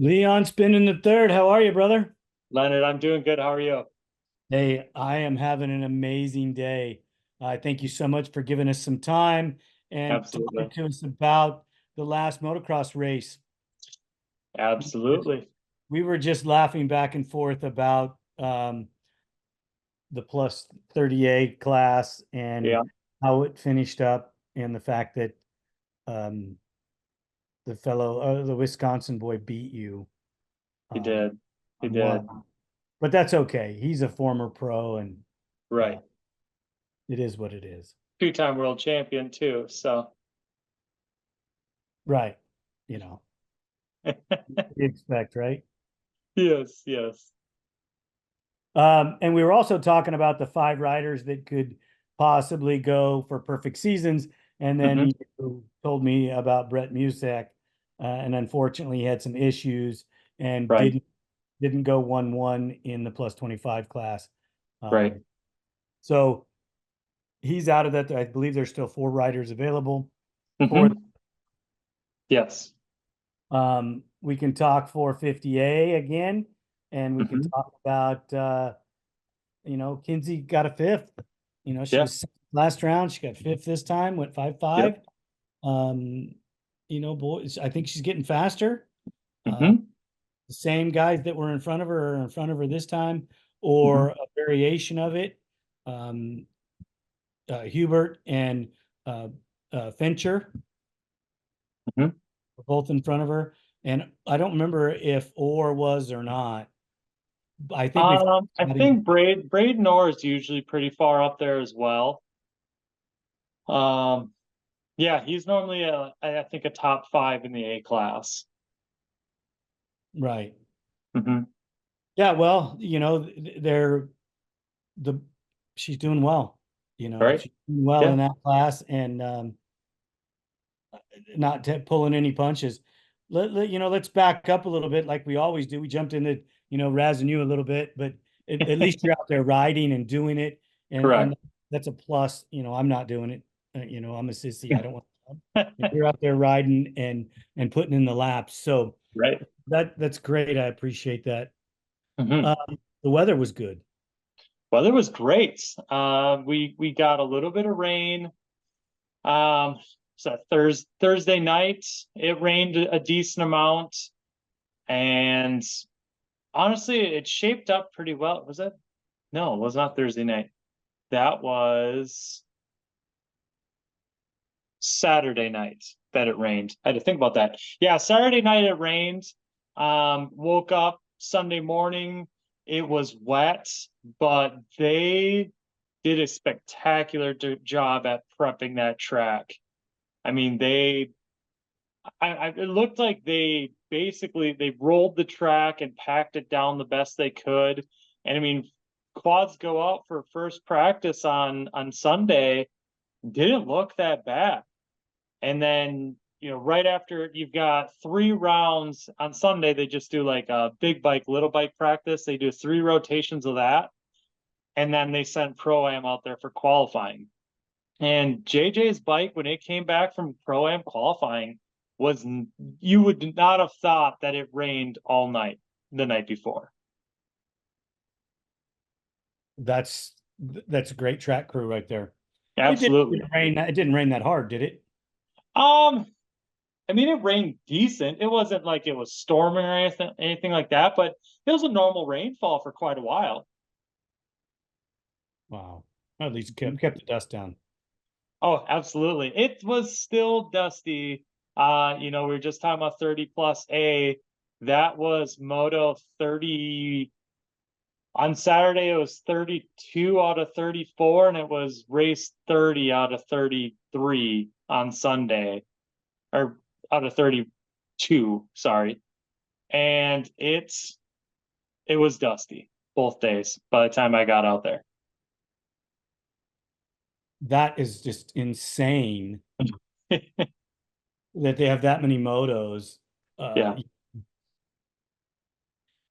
Leon spinning the third. How are you, brother? Leonard, I'm doing good. How are you? Hey, I am having an amazing day. Thank you so much for giving us some time and talking Absolutely. to us about the last motocross race. Absolutely. We were just laughing back and forth about the plus 38 class and Yeah, how it finished up, and the fact that um, the Wisconsin boy beat you he um, did. He on did. one. But that's okay. He's a former pro, and uh, Right. it is what it is. Two-time world champion too. So Right. You know, you expect, right? yes, yes. And we were also talking about the five riders that could possibly go for perfect seasons. And then Hmm. you told me about Brett Musak, and unfortunately he had some issues and Right. didn't go 1-1 in the plus 25 class. Right. So he's out of that. I believe there's still four riders available for. Hmm. Yes. We can talk 450A again, and we can Hmm. talk about Kinsey got a fifth. She Yeah. was sixth last round. She got fifth this time, went five five. Yep. Um, boys, I think she's getting faster. Uh, Hmm. the same guys that were in front of her are in front of her this time, Hmm. or a variation of it. Um, Hubert and uh, Fincher Hmm. were both in front of her, and I don't remember if Orr was or not. I think before I think Braden Orr is usually pretty far up there as well. Um, yeah, he's normally I think a top five in the A class. right. Hmm. Yeah, well, they're the she's doing well. Right. She's doing well Yeah. in that class, and not pulling any punches. Let's back up a little bit, like we always do. We jumped into razzing you a little bit, but at least you're out there riding and doing it, and Correct. that's a plus. I'm not doing it. I'm a sissy. I don't want. You're out there riding and putting in the laps, so Right. that's great. I appreciate that. Hmm. The weather was good. Weather was great. We got a little bit of rain. Um, so Thursday night it rained a decent amount, and honestly, it shaped up pretty well. Was it? No, it was not Thursday night. That was Saturday night that it rained. I had to think about that. Yeah, Saturday night it rained. Woke up Sunday morning. It was wet, but they did a spectacular job at prepping that track. I mean, it looked like they rolled the track and packed it down the best they could. And I mean, quads go out for first practice on Sunday, didn't look that bad. And then, right after you've got 3 rounds on Sunday, they just do like a big bike, little bike practice. They do 3 rotations of that. And then they sent Pro-Am out there for qualifying. And JJ's bike, when it came back from Pro-Am qualifying, was you would not have thought that it rained all night the night before. That's a great track crew right there. It Absolutely. didn't rain. It didn't rain that hard, did it? Um, I mean, it rained decent. It wasn't like it was storming or anything like that, but it was a normal rainfall for quite a while. Wow. At least it kept the dust down. Oh, absolutely. It was still dusty. We were just talking about 30 plus A. That was Moto 30. On Saturday, it was 32 out of 34, and it was race 30 out of 33 on Sunday, or out of 32, sorry. And it was dusty both days by the time I got out there. That is just insane that they have that many motos. Uh, Yeah,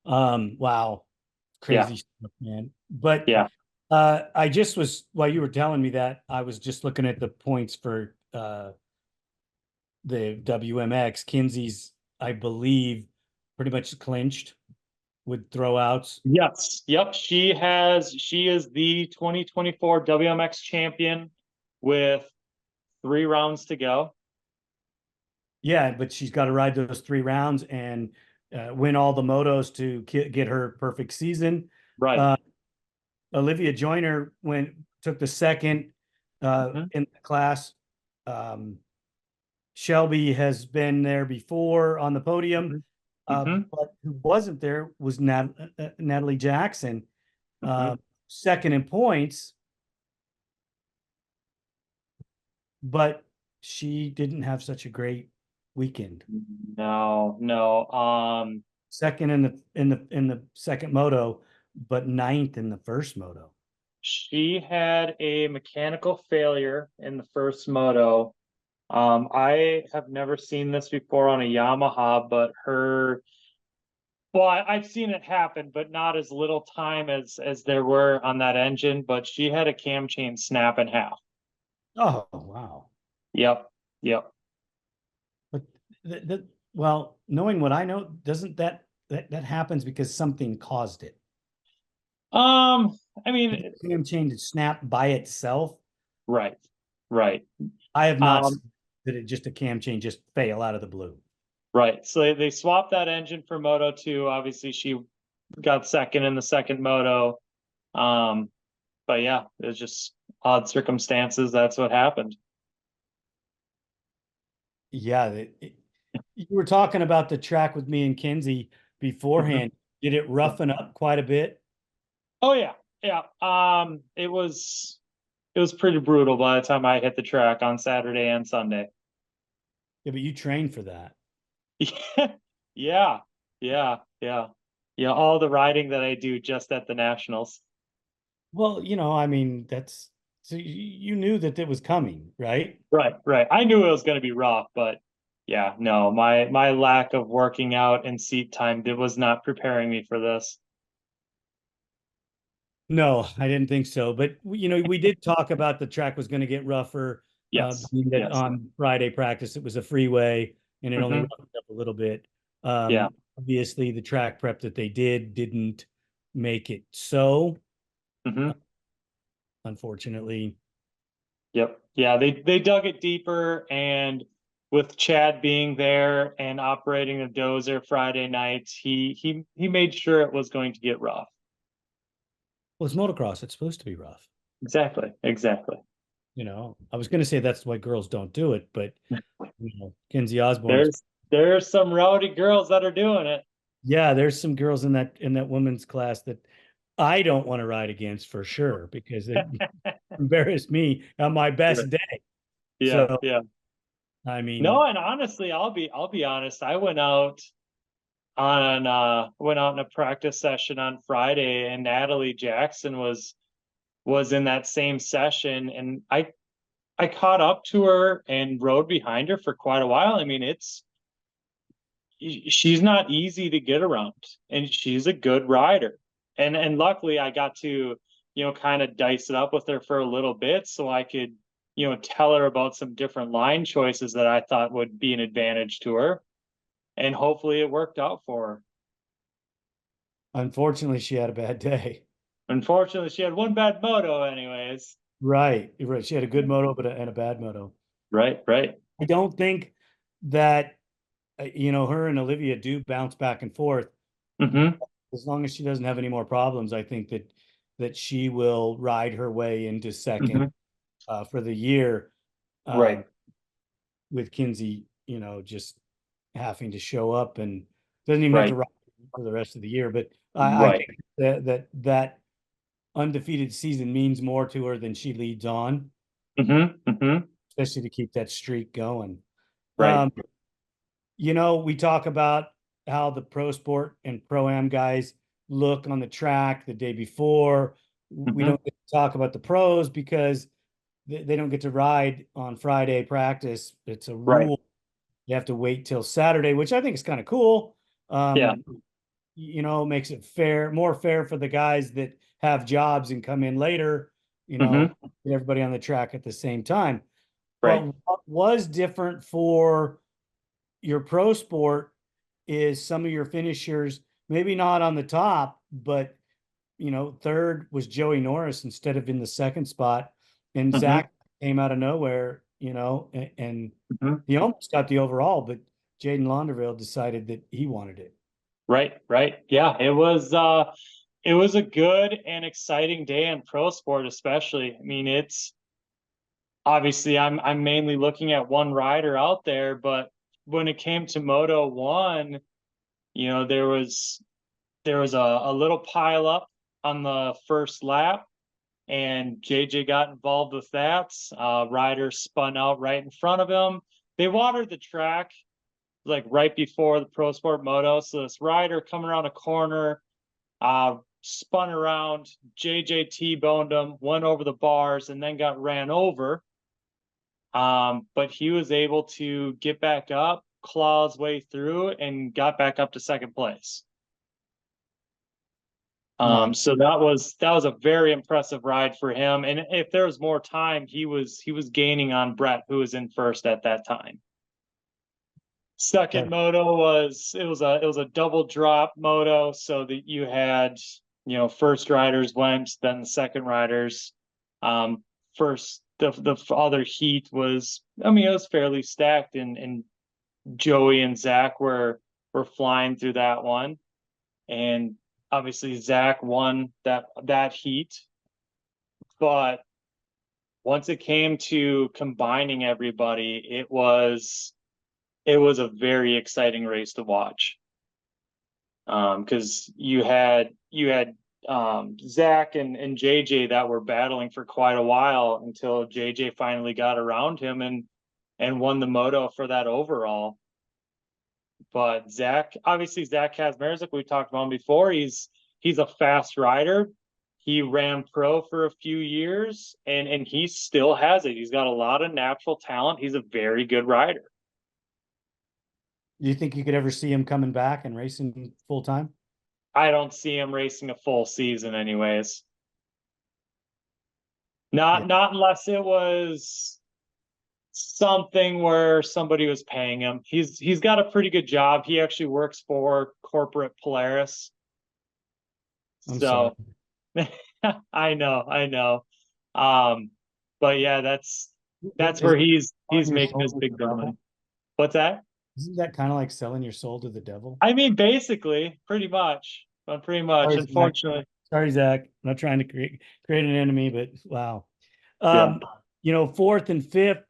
wow, yeah, crazy stuff, man. But yeah. I just was while you were telling me that, I was just looking at the points for the WMX. Kinsey's, I believe, pretty much clinched with throwouts. Yes. Yep. She is the 2024 WMX champion with 3 rounds to go. Yeah, but she's got to ride those 3 rounds and win all the motos to get her perfect season. Right. Uh, Olivia Joiner took the second Mhm. in the class. Shelby has been there before on the podium, Mhm. but who wasn't there was Natalie Jackson, Mhm. second in points, but she didn't have such a great weekend. No, no. Second in the second moto, but ninth in the first moto. She had a mechanical failure in the first moto. I have never seen this before on a Yamaha, but I've seen it happen, but not as little time as there were on that engine. But she had a cam chain snap in half. Oh wow! Yep, yep. But well, knowing what I know, doesn't that happens because something caused it? I mean, Cam chain to snap by itself. right, right. I have not Um, seen that it just a cam chain just fail out of the blue. right. So they swapped that engine for Moto 2. Obviously, she got second in the second moto. Um, but yeah, it was just odd circumstances. That's what happened. Yeah, you were talking about the track with me and Kinsey Mhm. beforehand. Did it roughen up quite a bit? Oh yeah, yeah. It was pretty brutal by the time I hit the track on Saturday and Sunday. Yeah, but you trained for that. Yeah, yeah, yeah, yeah. All the riding that I do just at the nationals. Well, I mean, that's so you knew that it was coming, right? Right, right. I knew it was going to be rough, but yeah, no, my lack of working out and seat time was not preparing me for this. No, I didn't think so. But we did talk about the track was going to get rougher. Yes, Being that yes. on Friday practice it was a freeway and it only Hmm. roughed up a little bit. Yeah. Obviously, the track prep that they didn't make it so. Hmm. Unfortunately, Yep. Yeah, they dug it deeper, and with Chad being there and operating the dozer Friday nights, he made sure it was going to get rough. well, it's motocross. It's supposed to be rough. Exactly. Exactly. I was going to say that's why girls don't do it, but Kinsey Osborn's. There's some rowdy girls that are doing it. Yeah, there's some girls in that women's class that I don't want to ride against for sure because it embarrassed me on my Yeah, best day. yeah, So yeah. I No, mean, and honestly, I'll be honest. I went out in a practice session on Friday, and Natalie Jackson was in that same session, and I caught up to her and rode behind her for quite a while. I mean, she's not easy to get around, and she's a good rider. And luckily I got to, kind of dice it up with her for a little bit so I could, tell her about some different line choices that I thought would be an advantage to her. And hopefully it worked out for her. unfortunately, she had a bad day. Unfortunately, she had one bad moto anyways. Right, right. She had a good moto, and a bad moto. Right, right. I don't think that her and Olivia do bounce back and forth. Mm-hmm. As long as she doesn't have any more problems, I think that she will ride her way into second Mm-hmm. for the year. Right, Um, with Kinsey, just having to show up and doesn't even have to right, ride for the rest of the year. But I right. think that undefeated season means more to her than she leads on, Mm-hmm. Mm-hmm. especially to keep that streak going. Right. Um, we talk about how the pro sport and pro am guys look on the track the day before. We Mm-hmm. don't get to talk about the pros because they don't get to ride on Friday practice. It's a Right. rule. You have to wait till Saturday, which I think is kind of cool. Yeah. Makes it more fair for the guys that have jobs and come in later, Mm-hmm. get everybody on the track at the same time. Right. But what was different for your pro sport is some of your finishers, maybe not on the top, but third was Joey Norris instead of in the second spot. And Mhm, Zach came out of nowhere, and mhm. he almost got the overall, but Jaden Loderville decided that he wanted it. Right, right. Yeah, it was a good and exciting day in pro sport, especially. I mean, it's obviously I'm mainly looking at one rider out there, but when it came to Moto 1, there was a little pile up on the first lap, and JJ got involved with that. Rider spun out right in front of him. They watered the track like right before the Pro Sport Moto. So this rider coming around a corner, spun around, JJ T-boned him, went over the bars, and then got ran over. But he was able to get back up, claw his way through, and got back up to second place. Nice. So that was a very impressive ride for him. And if there was more time, he was gaining on Brett, who was in first at that time. Second moto was a double drop moto, so that you had first riders went, then the second riders. First the other heat was, I mean, it was fairly stacked, and Joey and Zach were flying through that one, and obviously Zach won that heat. But once it came to combining everybody, it was a very exciting race to watch. Because you had Zach and JJ that were battling for quite a while until JJ finally got around him and won the moto for that overall. But Zach Kaczmarek, like we talked about him before, he's a fast rider. He ran pro for a few years, and he still has it. He's got a lot of natural talent. He's a very good rider. Do you think you could ever see him coming back and racing full time? I don't see him racing a full season anyways. Yeah, Not unless it was something where somebody was paying him. He's got a pretty good job. He actually works for corporate Polaris. I'm sorry. So I know. Um, but yeah, that's where Isn't he's selling your making soul his to big the money. devil? What's that? Isn't that kind of like selling your soul to the devil? I mean, basically, pretty much. But pretty much, Sorry, Zach. unfortunately. Sorry, Zach. I'm not trying to create an enemy, but wow. Yeah. Um, fourth and fifth,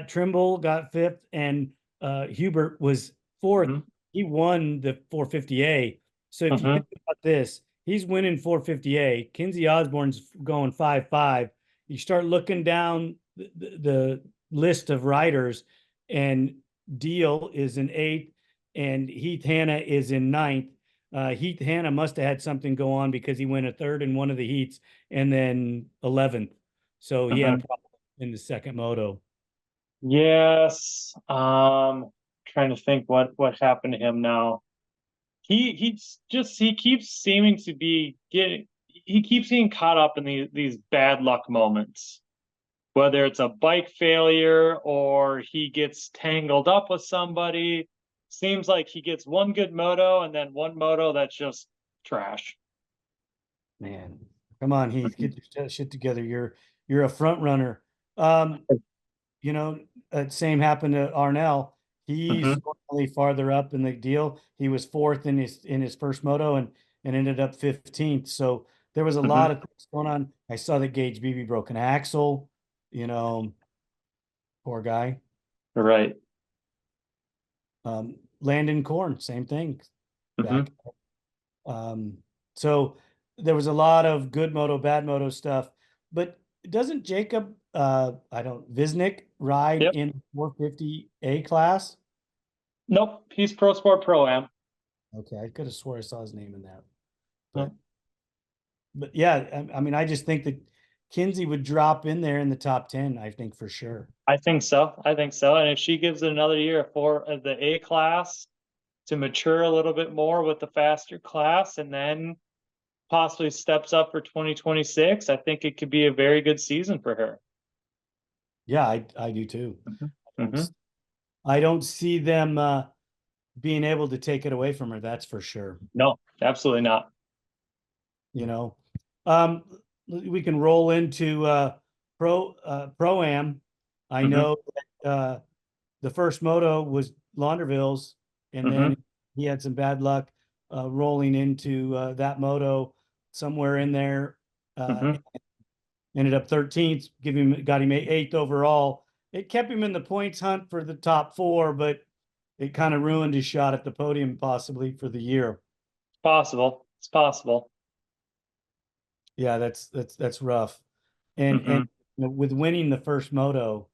Trimble got fifth, and Hubert was fourth. Hmm. He won the 450A. So if you Hmm. think about this, he's winning 450A. Kinsey Osborn's going 5-5. You start looking down the list of riders, and Deal is in eighth, and Heath Hanna is in ninth. Heath Hanna must have had something go on because he went a third in one of the heats and then 11th. So he had Hmm. a problem in the second moto. Yes. Trying to think what happened to him now. He keeps seeming to be getting he keeps getting caught up in these bad luck moments. Whether it's a bike failure or he gets tangled up with somebody, seems like he gets one good moto and then one moto that's just trash. Man, come on, Heath, get your shit together. You're a front runner. Um, you know, same happened to Arnell. He's Hmm. only farther up in the deal. He was fourth in his first moto and ended up 15th. So there was a Hmm. lot of things going on. I saw that Gage Beebe broke an axle, poor guy. Right. Landon Korn, same thing. Back. Hmm. Um, so there was a lot of good moto, bad moto stuff. But doesn't Jacob I don't Visnick ride Yep. in 450A class? Nope. He's Pro Sport Pro Am. Okay, I could have swore I saw his name in that. But No, but yeah, I mean, I just think that Kinsey would drop in there in the top 10, I think for sure. I think so. I think so. And if she gives it another year for the A class to mature a little bit more with the faster class, and then possibly steps up for 2026, I think it could be a very good season for her. Yeah, I do too. Hmm. I don't, Hmm. I don't see them being able to take it away from her. That's for sure. No, absolutely not. You know, um, we can roll into pro-am. I Mm-hmm. know that, the first moto was Loderville's, and Mm-hmm. then he had some bad luck rolling into that moto somewhere in there. Mm-hmm. Ended up 13th, got him 8th overall. It kept him in the points hunt for the top 4, but it kind of ruined his shot at the podium possibly for the year. Possible. It's possible. Yeah, that's rough. And Mm-hmm. with winning the first moto,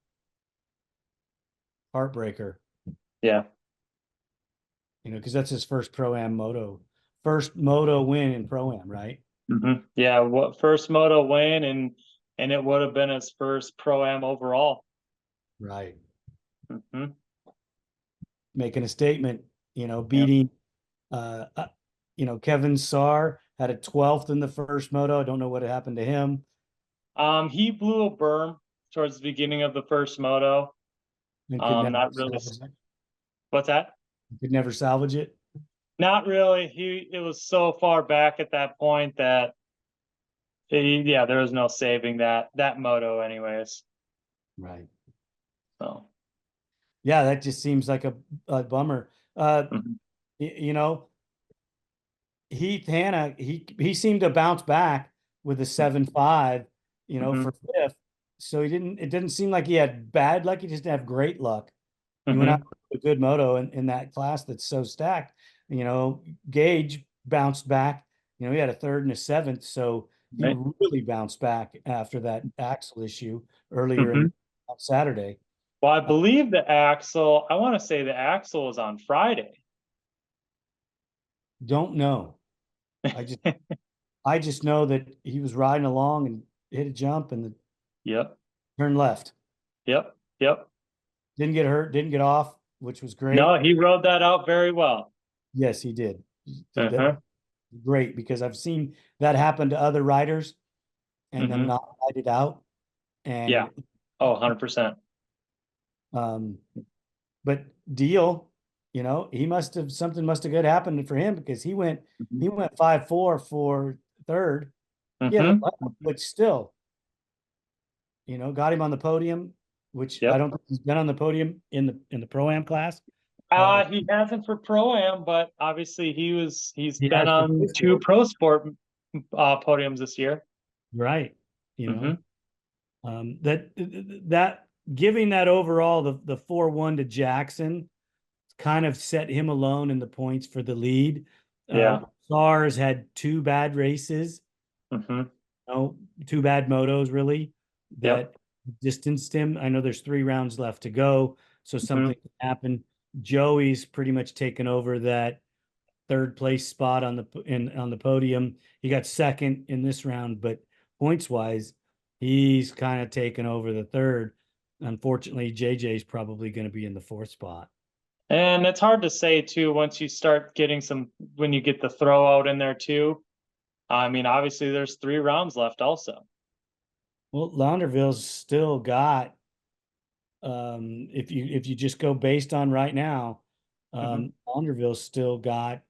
heartbreaker, Yeah. because that's his first moto win in pro-am, right? Mm-hmm. Yeah. What first moto win, and it would have been his first pro-am overall. Right. Mm-hmm. Making a statement, Yep. beating Kevin Saar had a 12th in the first moto. I don't know what happened to him. He blew a berm towards the beginning of the first moto. And could never Not really. salvage it. What's that? Could never salvage it. Not really. It was so far back at that point that yeah, there was no saving that moto anyways. Right. So Yeah, that just seems like a bummer. mhm. You know, Heath Hanna, he seemed to bounce back with a 7.5, Mhm. for fifth. So it didn't seem like he had bad luck. He just didn't have great luck. He went out Mhm. with a good moto in that class that's so stacked. Gage bounced back. He had a third and a seventh. So he Right. really bounced back after that axle issue earlier Mhm. on Saturday. Well, I believe I want to say the axle was on Friday. Don't know. I just I just know that he was riding along and hit a jump and Yep. turned left. Yep. Yep. Didn't get hurt, didn't get off, which was No, great. he rode that out very well. Yes, he did. That Uh-huh. great because I've seen that happen to other riders and them Mhm. not ride it out. Yeah. And Oh, 100%. um, but Deal, something must have good happened for him because Mhm. he went 5.4 for third. He had a Mhm. but still, got him on the podium, which I Yep. don't think he's been on the podium in the pro-am class. He hasn't for pro-am, but obviously he's He been has for on this two sport, pro sport podiums this year. right? Hmm. That giving that overall the 4-1 to Jackson kind of set him alone in the points for the lead. Yeah. SARS had 2 bad races, Hmm. no, 2 bad motos really Yep. that distanced him. I know there's 3 rounds left to go, so Hmm. something can happen. Joey's pretty much taken over that third place spot on the podium. He got second in this round, but points wise, he's kind of taken over the third. Unfortunately, JJ's probably going to be in the fourth spot. And it's hard to say too once you start getting when you get the throw out in there too. I mean, obviously there's 3 rounds left also. Well, Launderville's still got, if you just go based on right now, Hmm. Launderville's still got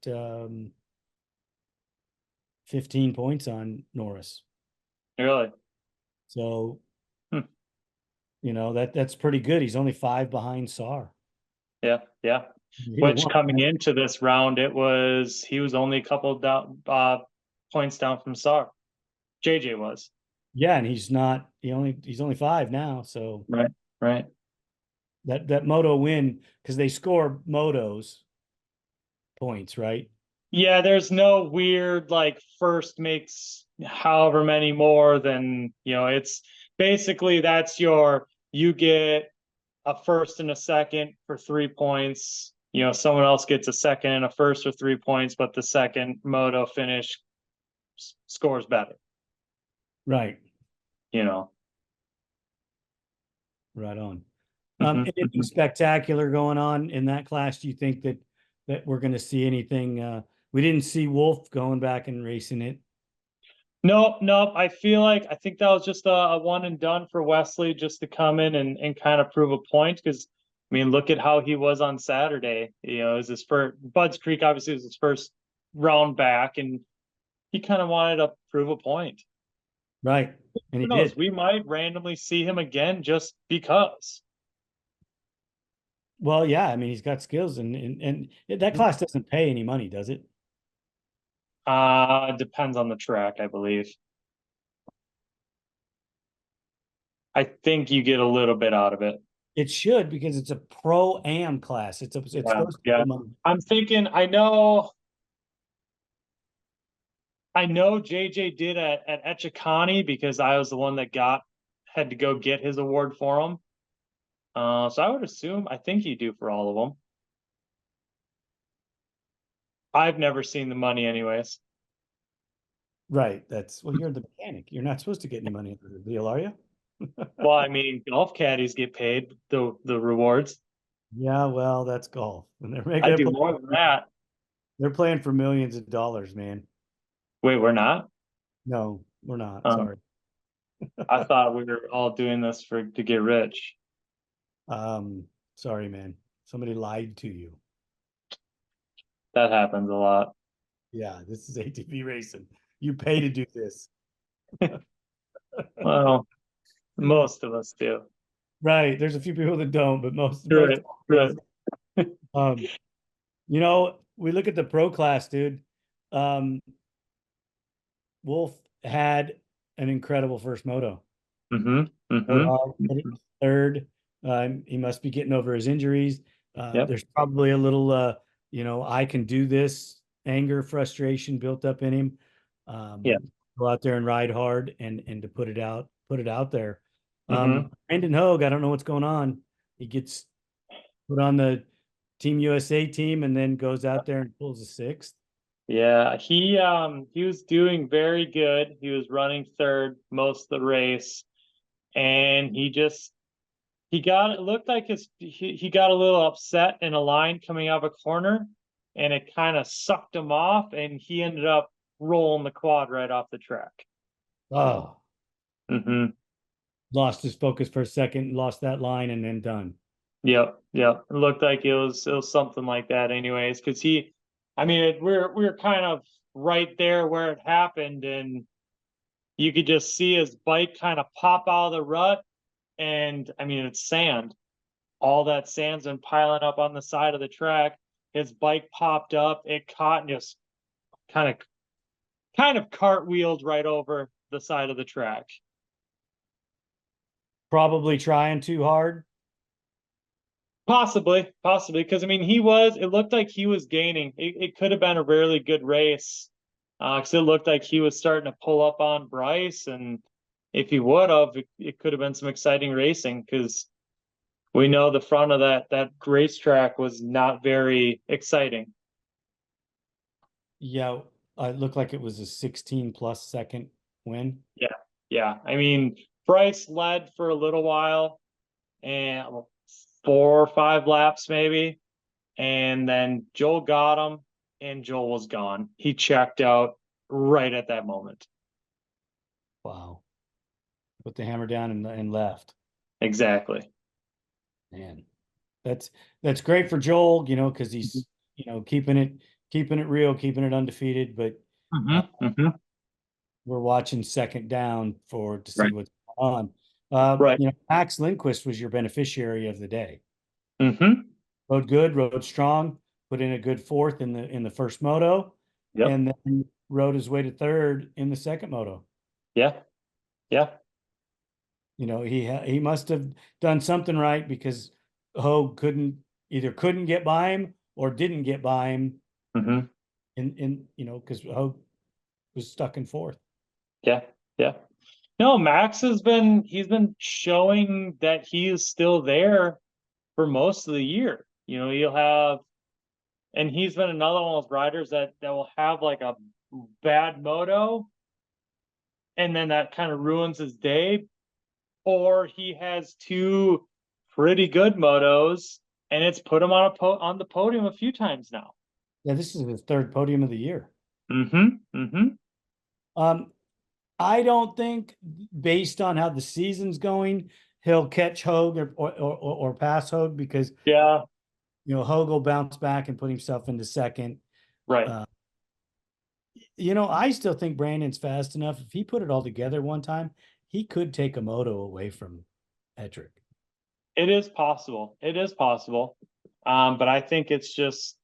15 points on Norris. Really? So, Hmm. that's pretty good. He's only 5 behind Sar. Yeah. Yeah. He Which won, coming right? into this round, he was only a couple down points down from Sar. JJ was. Yeah, and he's only 5 now. So Right. Right. that moto win, because they score motos points, right? Yeah, there's no weird like first makes however many more than, it's basically you get a first and a second for 3 points. Someone else gets a second and a first for 3 points, but the second moto finish scores better, Right. you know. Right on. Mhm, Anything mhm. spectacular going on in that class? Do you think that we're going to see anything? We didn't see Wolf going back and racing it. Nope, nope. I think that was just a one and done for Wesley just to come in and kind of prove a point because I mean, look at how he was on Saturday. You know, it was his first, Bud's Creek obviously was his first round back, and he kind of wanted to prove a point. Right. And he Who knows? did. We might randomly see him again just because. Well, yeah, I mean, he's got skills and that class doesn't pay any money, does it? Depends on the track, I believe. I think you get a little bit out of it. It should because it's a pro-am class. It's Yeah, supposed to yeah. pay money. I'm thinking, I know JJ did at Echekani because I was the one that had to go get his award for him. So I would assume, I think you do for all of them. I've never seen the money anyways. Right. Well, you're the mechanic. You're not supposed to get any money out of the deal, are you? Well, I mean, golf caddies get paid the rewards. Yeah, well, that's golf. And I do more than that. they're playing for millions of dollars, man. Wait, we're not? No, we're not. Um, Sorry. I thought we were all doing this to get rich. Um, sorry, man. Somebody lied to you. That happens a lot. Yeah, this is ATV racing. You pay to do this. Well, most of us do. Right. There's a few people that don't, but most Right, right. um, you know, we look at the pro class, dude. Um, Wolf had an incredible first moto. Mm-hmm. Mm-hmm. Third. He must be getting over his injuries. Yep. There's probably a little, I can do this anger, frustration built up in him. Yeah. Go out there and ride hard and to put it out there. Mm-hmm. Brandon Hogue, I don't know what's going on. He gets put on the Team USA team and then goes out there and pulls a sixth. Yeah, he was doing very good. He was running third most of the race, and it looked like he got a little upset in a line coming out of a corner, and it kind of sucked him off, and he ended up rolling the quad right off the track. Oh, Mm-hmm. lost his focus for a second, lost that line, and then done. Yep, yep. It looked like it was something like that, anyways. Because we're kind of right there where it happened, and you could just see his bike kind of pop out of the rut. And I mean, it's sand. All that sand's been piling up on the side of the track. His bike popped up, it caught and just kind of cartwheeled right over the side of the track. Probably trying too hard. Possibly, because I mean, it looked like he was gaining. It could have been a really good race, because it looked like he was starting to pull up on Bryce, and if he would have, it could have been some exciting racing because we know the front of that racetrack was not very exciting. Yeah, it looked like it was a 16 plus second win. Yeah, yeah. I mean, Bryce led for a little while, and 4 or 5 laps maybe. And then Joel got him, and Joel was gone. He checked out right at that moment. Wow. Put the hammer down and left. Exactly. Man, that's great for Joel, because he's, keeping it real, keeping it undefeated. But we're watching second down to see Right. what's going on. Right. Max Lindquist was your beneficiary of the day. Mm-hmm. Rode good, rode strong, put in a good fourth in the first moto, Yep. and then rode his way to third in the second moto. Yeah. Yeah. He must have done something right because Hogue either couldn't get by him or didn't get by him. Mm-hmm. Because Hogue was stuck in fourth. Yeah. Yeah. No, he's been showing that he is still there for most of the year. And he's been another one of those riders that will have like a bad moto, and then that kind of ruins his day. Or he has two pretty good motos, and it's put him on the podium a few times now. Yeah, this is his third podium of the year. Mm-hmm. Mm-hmm. I don't think, based on how the season's going, he'll catch Hogue or pass Hogue because Yeah, Hogue will bounce back and put himself into second. right. Uh, I still think Brandon's fast enough. If he put it all together one time, he could take a moto away from Hedrick. It is possible. It is possible. But I think it's just,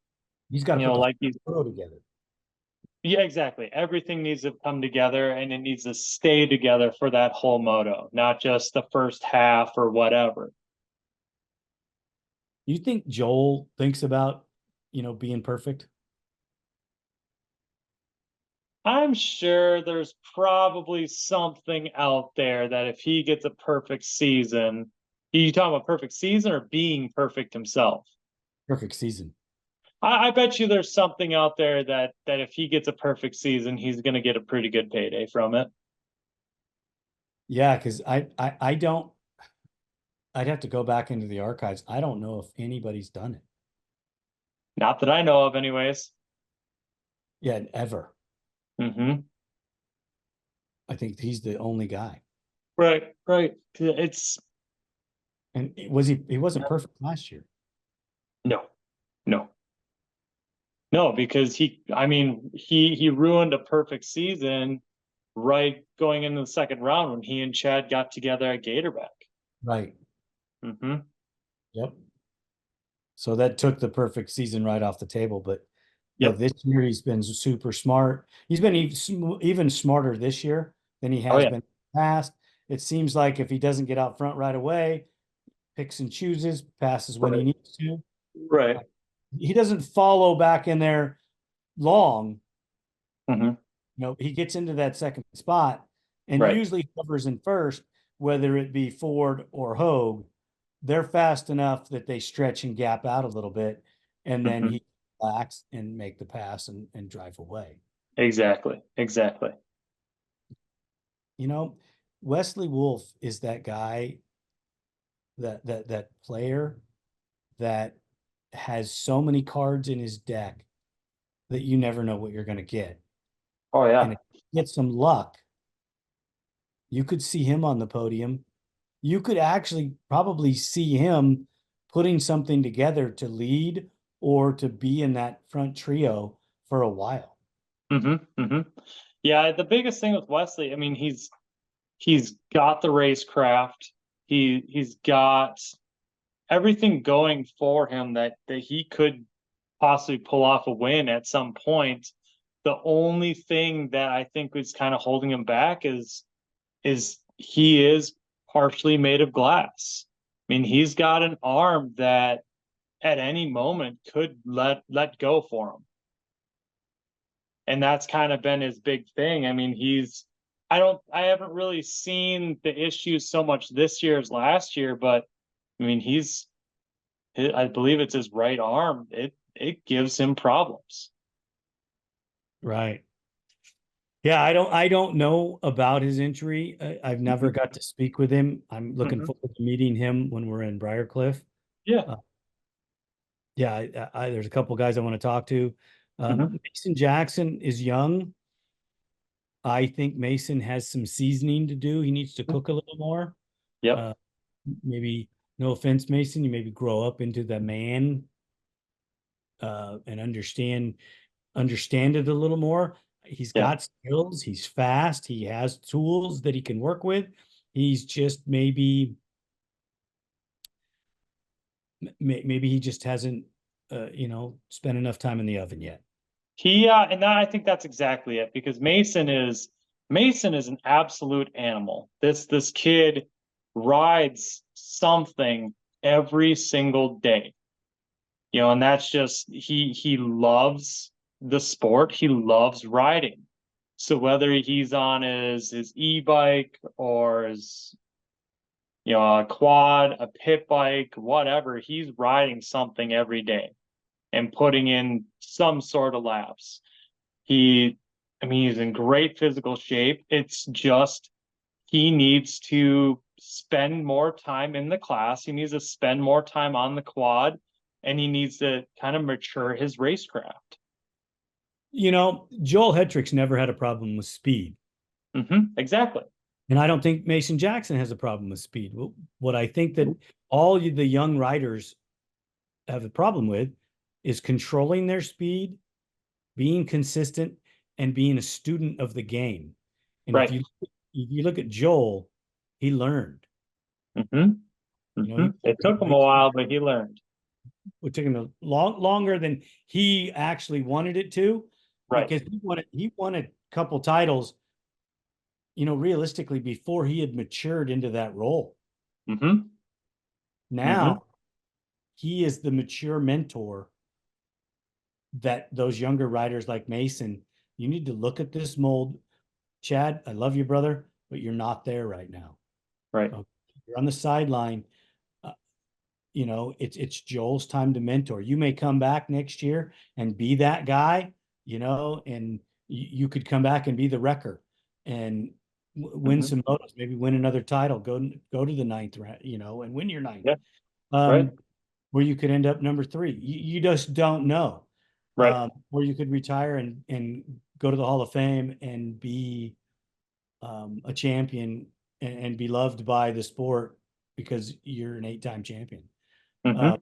He's got to put the like he's, moto together. yeah, exactly. Everything needs to come together and it needs to stay together for that whole moto, not just the first half or whatever. You think Joel thinks about, being perfect? I'm sure there's probably something out there that if he gets a perfect season, you talking about perfect season or being perfect himself? Perfect season. I bet you there's something out there that if he gets a perfect season, he's going to get a pretty good payday from it. Yeah, because I don't. I'd have to go back into the archives. I don't know if anybody's done it. Not that I know of, anyways. Yeah, ever. Mm-hmm. I think he's the only guy. Right, right. It's And he wasn't perfect last year. no, no, no, because he ruined a perfect season right going into the second round when he and Chad got together at Gatorback. Right. Mm-hmm. Yep. So that took the perfect season right off the table. But yeah, Yep. this year he's been super smart. He's been even smarter this year than he Oh has yeah. been in the past. It seems like if he doesn't get out front right away, picks and chooses, passes when he Right. needs to. Right. He doesn't follow back in there long. Mm-hmm. He gets into that second spot and Right. usually hovers in first, whether it be Ford or Hogue. They're fast enough that they stretch and gap out a little bit, and then Mm-hmm. he relax and make the pass and drive away. Exactly. Exactly. You know, Wesley Wolf is that guy, that player that has so many cards in his deck that you never know what you're going to get. Oh And yeah. if you get some luck, you could see him on the podium. You could actually probably see him putting something together to lead or to be in that front trio for a while. Mm-hmm. Mm-hmm. Yeah. The biggest thing with Wesley, I mean, he's got the racecraft. He's got everything going for him that he could possibly pull off a win at some point. The only thing that I think is kind of holding him back is he is partially made of glass. I mean, he's got an arm that at any moment could let go for him. And that's kind of been his big thing. I mean, I haven't really seen the issues so much this year as last year, but I mean, I believe it's his right arm. It gives him problems. Right. Yeah, I don't know about his injury. I've never Mm-hmm. got to speak with him. I'm looking Mm-hmm. forward to meeting him when we're in Briarcliff. Yeah. Uh, yeah, there's a couple guys I want to talk to. Mm-hmm. Mason Jackson is young. I think Mason has some seasoning to do. He needs to cook a little more. Yep. Uh, maybe, no offense, Mason, you maybe grow up into the man and understand it a little more. He's Yeah. got skills. He's fast. He has tools that he can work with. He's just maybe he just hasn't spent enough time in the oven yet. And I think that's exactly it because Mason is an absolute animal. This kid rides something every single day. And that's just he loves the sport. He loves riding. So whether he's on his e-bike or his a quad, a pit bike, whatever, he's riding something every day and putting in some sort of laps. He, I mean, he's in great physical shape. It's just he needs to spend more time in the class. He needs to spend more time on the quad, and he needs to kind of mature his racecraft. Joel Hetrick's never had a problem with speed. Mm-hmm, exactly. And I don't think Mason Jackson has a problem with speed. What I think that all the young riders have a problem with is controlling their speed, being consistent, and being a student of the game. And Right. if you look at Joel, he learned. Mm-hmm. Mm-hmm. It He took him a raced. while, but he learned. It took him a longer than he actually wanted it to, Right. because he won a couple titles, realistically before he had matured into that role. Mm-hmm. Mm-hmm. Now he is the mature mentor that those younger riders like Mason, you need to look at this mold. Chad, I love you, brother, but you're not there right now. Right. Okay? You're on the sideline. Uh, it's Joel's time to mentor. You may come back next year and be that guy, and you could come back and be the wrecker and win Mm-hmm. some motos, maybe win another title, go to the ninth round, and win your ninth. Yeah. Right. Um, where you could end up number three. You just don't know. Right. Or you could retire and go to the Hall of Fame and be a champion and be loved by the sport because you're an 8-time champion. Uh, Mm-hmm.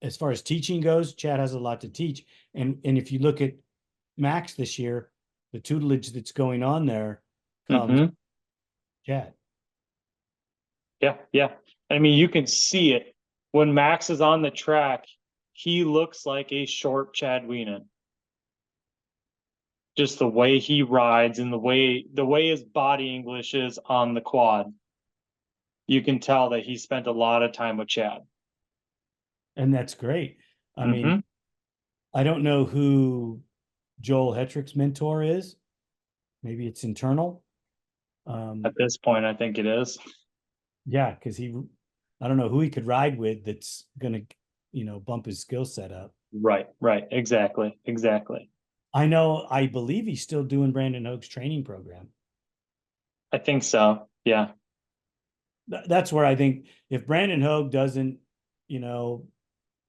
as far as teaching goes, Chad has a lot to teach. And if you look at Max this year, the tutelage that's going on there comes Mm-hmm. Chad. Yeah. Yeah. I mean, you can see it when Max is on the track. He looks like a short Chad Wienen. Just the way he rides and the way his body English is on the quad. You can tell that he spent a lot of time with Chad. And that's great. I Mm-hmm. mean, I don't know who Joel Hetrick's mentor is. Maybe it's internal. At this point, I think it is. Yeah, because I don't know who he could ride with that's going to, bump his skill set up. Right, right, exactly, exactly. I believe he's still doing Brandon Hoag's training program. I think so. Yeah. That's where I think if Brandon Hoag doesn't, you know,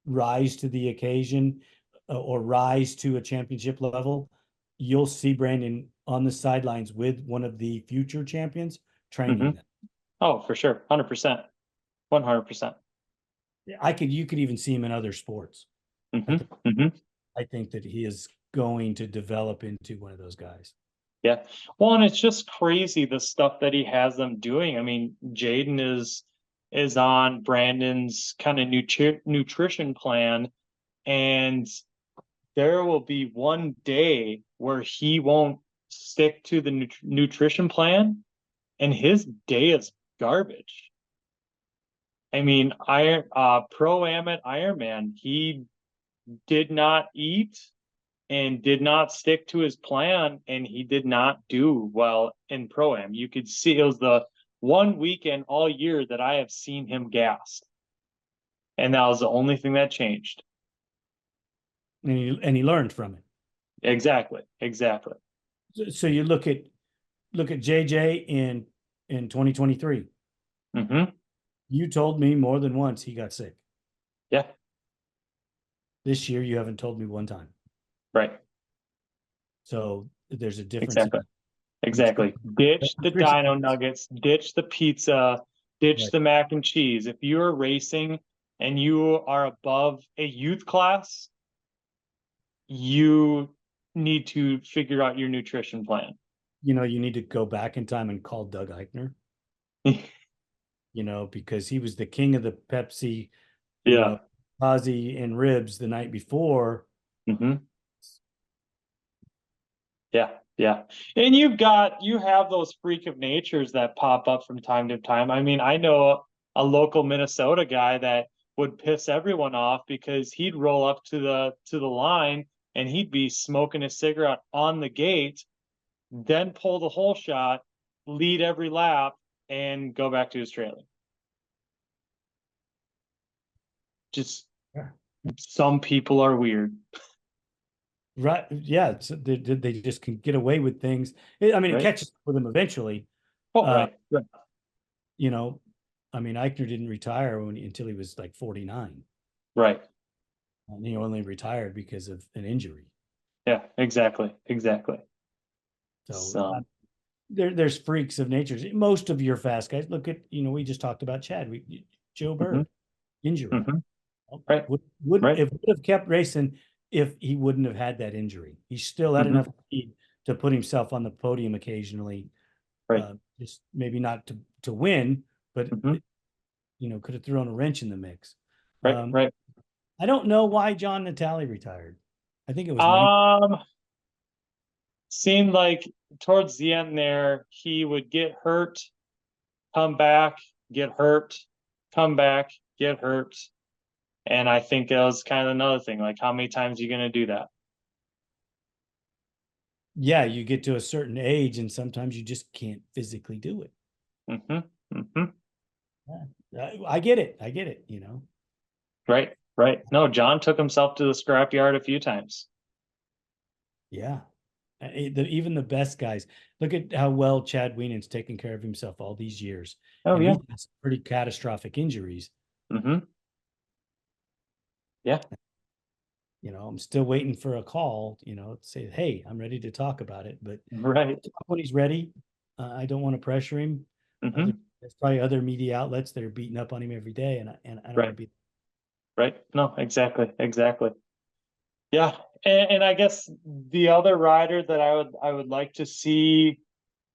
rise to the occasion or rise to a championship level, you'll see Brandon on the sidelines with one of the future champions Mm-hmm. training them. Oh, for sure. 100%. 100%. You could even see him in other sports. Mm-hmm. Mm-hmm. I think that he is going to develop into one of those guys. Yeah. Well, and it's just crazy the stuff that he has them doing. I mean, Jaden is on Brandon's kind of nutrition plan, and there will be one day where he won't stick to the nutrition plan, and his day is garbage. I mean, Pro Am at Ironman, he did not eat and did not stick to his plan, and he did not do well in Pro Am. You could see it was the one weekend all year that I have seen him gassed, and that was the only thing that changed. And he learned from it. Exactly, exactly. So you look at JJ in 2023. Mm-hmm. You told me more than once he got sick. Yeah. This year you haven't told me one time. Right. So there's a difference. Exactly. Exactly. Ditch the dino nuggets, ditch the pizza, ditch the mac and cheese. If you're racing and you are above a youth class, you need to figure out your nutrition plan. You need to go back in time and call Doug Eichner, because he was the king of the Pepsi, Yeah. Ozzy and ribs the night before. Mm-hmm. Yeah. Yeah. And you have those freak of natures that pop up from time to time. I mean, I know a local Minnesota guy that would piss everyone off because he'd roll up to the line and he'd be smoking a cigarette on the gate, then pull the whole shot, lead every lap, and go back to his trailer. Just some people are weird. Right. Yeah. So they just can get away with things. I mean, it Right? catches up with them eventually. Oh, right. Right. You know, I mean, Eichner didn't retire until he was like 49. Right. And he only retired because of an injury. Yeah, exactly. Exactly. So So there's freaks of nature. Most of your fast guys, look at, we just talked about Chad, Joe Hmm. Berg, injury. Hmm. Right. Would Right. if would have kept racing if he wouldn't have had that injury. He still had Hmm. enough speed to put himself on the podium occasionally. Right. Just maybe not to win, but Hmm. could have thrown a wrench in the mix. Right. Um, Right. I don't know why John Natale retired. I think it was money. Um, Seemed like towards the end there, he would get hurt, come back, get hurt, come back, get hurt. And I think that was kind of another thing, like how many times are you going to do that? Yeah, you get to a certain age and sometimes you just can't physically do it. Hmm. Hmm. Yeah. I get it. I get it. Right. Right. No, John took himself to the scrapyard a few times. Yeah. Even the best guys. Look at how well Chad Wienan's taken care of himself all these years. Oh, And yeah. he's had some pretty catastrophic injuries. Hmm. Yeah. I'm still waiting for a call, to say, hey, I'm ready to talk about it. But Right. when he's ready, I don't want to pressure him. Hmm. There's probably other media outlets that are beating up on him every day, and I don't want Right. to be. Right. No, exactly. Exactly. Yeah. And I guess the other rider that I would like to see,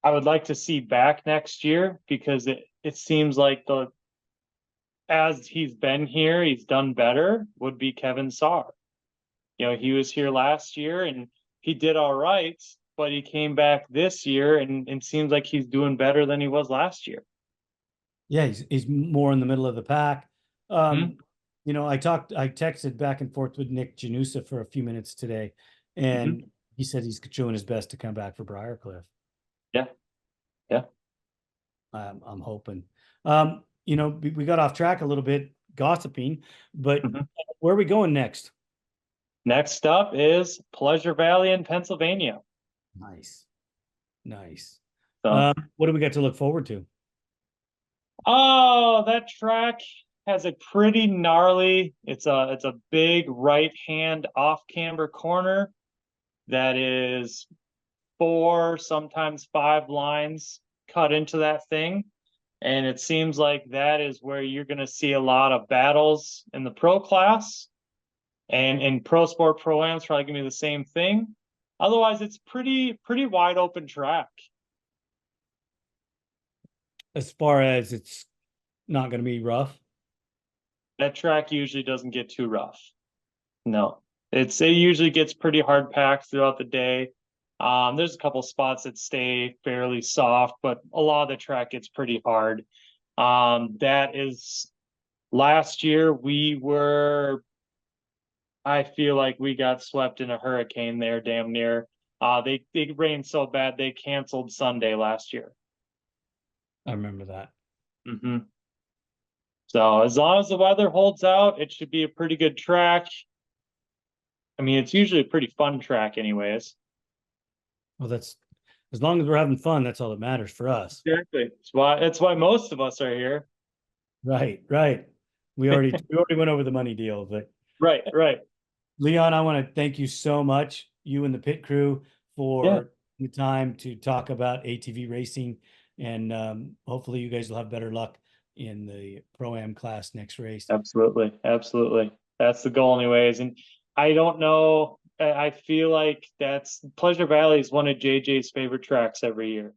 I would like to see back next year because it seems like as he's been here, he's done better, would be Kevin Saar. He was here last year and he did all right, but he came back this year and seems like he's doing better than he was last year. Yeah, he's more in the middle of the pack. Hmm. I texted back and forth with Nick Janusa for a few minutes today, Hmm. and he said he's doing his best to come back for Briarcliff. Yeah. Yeah. I'm hoping. We got off track a little bit gossiping, but Hmm. where are we going next? Next up is Pleasure Valley in Pennsylvania. Nice, nice. So, What do we got to look forward to? oh, that track has a pretty gnarly. It's a big right hand off camber corner that is 4, sometimes 5 lines cut into that thing. And it seems like that is where you're going to see a lot of battles in the pro class. And in pro sport pro-am's probably going to be the same thing. Otherwise, it's pretty wide open track. As far as it's not going to be rough. That track usually doesn't get too rough. No, it usually gets pretty hard packed throughout the day. There's a couple spots that stay fairly soft, but a lot of the track gets pretty hard. That is last year I feel like we got swept in a hurricane there, damn near. They rained so bad they canceled Sunday last year. I remember that. Hmm. So as long as the weather holds out, it should be a pretty good track. I mean, it's usually a pretty fun track, anyways. Well, that's as long as we're having fun, that's all that matters for us. Exactly. That's why most of us are here. Right, right. We already went over the money deal, but Right, right. Leon, I want to thank you so much, you and the pit crew, Yeah, for the time to talk about ATV racing, and hopefully you guys will have better luck in the pro-am class next race. absolutely. Absolutely. That's the goal anyways. And I don't know. I feel like that's Pleasure Valley is one of JJ's favorite tracks every year.